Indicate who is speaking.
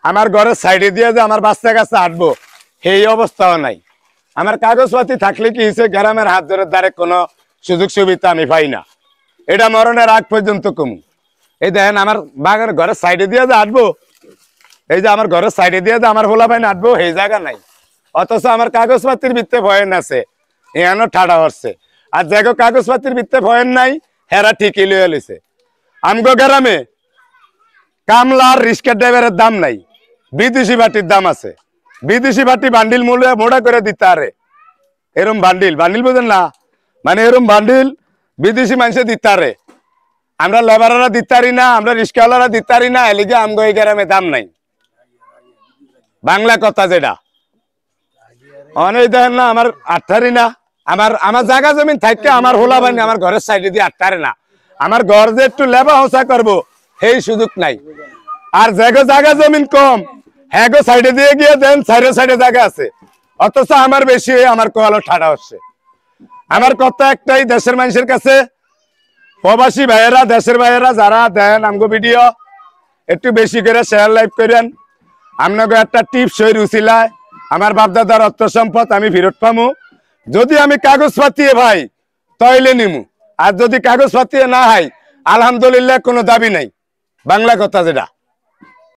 Speaker 1: আমার ঘরের সাইডে দিয়ে যে আমার বাচ্চা কাছে আটবো সেই অবস্থাও নাই। আমার কাগজপাতি থাকলে কি হয়েছে, গ্রামের হাত ধরে দ্বারে কোনো সুযোগ সুবিধা আমি পাই না। এটা মরণের আগ পর্যন্ত কমু। এই দেখেন আমার বাগানের ঘরের সাইডে দিয়ে যে আটবো, এই যে আমার ঘরের সাইডে দিয়ে যে আমার হোলা পাইন আটবো সেই জায়গা নাই। অথচ আমার কাগজপাতির ভিত্তে ভয়েন আছে, এখানো ঠাডা হচ্ছে। আর দেখো কাগজপাতির ভিত্তে ভয়েন নাই, হেরা ঠিকই লইয়া লিছে। আমগো গ্রামে কামলা আর রিক্সা ড্রাইভারের দাম নাই, বিদেশি বাটির দাম আছে। বিদেশি বাটি বান্ডিল মূল্য মোড়া করে দিতে আরে, এরম বান্ডিল বান্ডিল বুঝেন না, মানে এরম বান্ডিল বিদেশি মানুষে দিতে আরে। আমরা লেবাররা দিতে পারি না, আমরা রিক্সাওয়ালারা দিতে পারি না, এলিগে আমগো এই গ্রামে দাম নাই। বাংলা কথা যেটা অনেক দেখেন না, আমার আটটারি না, আমার জায়গা জমিন থাকতে আমার হোলা বানি আমার ঘরের সাইডে দিয়ে আটটারে না। আমার ঘর যে একটু লেবা হোসা করবো সেই সুযোগ নাই। আর জায়গা জমিন কম, হ্যাঁ গো সাইডে দিয়ে গিয়ে দেন সাইডে সাইডে জায়গা আছে, অথচ আমার বেশি হয়ে আমার কোয়ালো ঠাডা হচ্ছে। আমার কথা একটাই, দেশের মানুষের কাছে, প্রবাসী ভাইয়েরা, দেশের ভাইয়েরা যারা দেন আমগো ভিডিও একটু বেশি করে শেয়ার লাইভ করেন। আপনাকে একটা টিপস হয়ে রুচিলায় আমার বাপদাদার অর্থ সম্পদ আমি ফেরত পামু। যদি আমি কাগজ পাতিয়ে ভাই তাইলে নিমু, আর যদি কাগজ পাতিয়ে না হয় আলহামদুলিল্লাহ কোনো দাবি নাই। বাংলা কথা যেটা।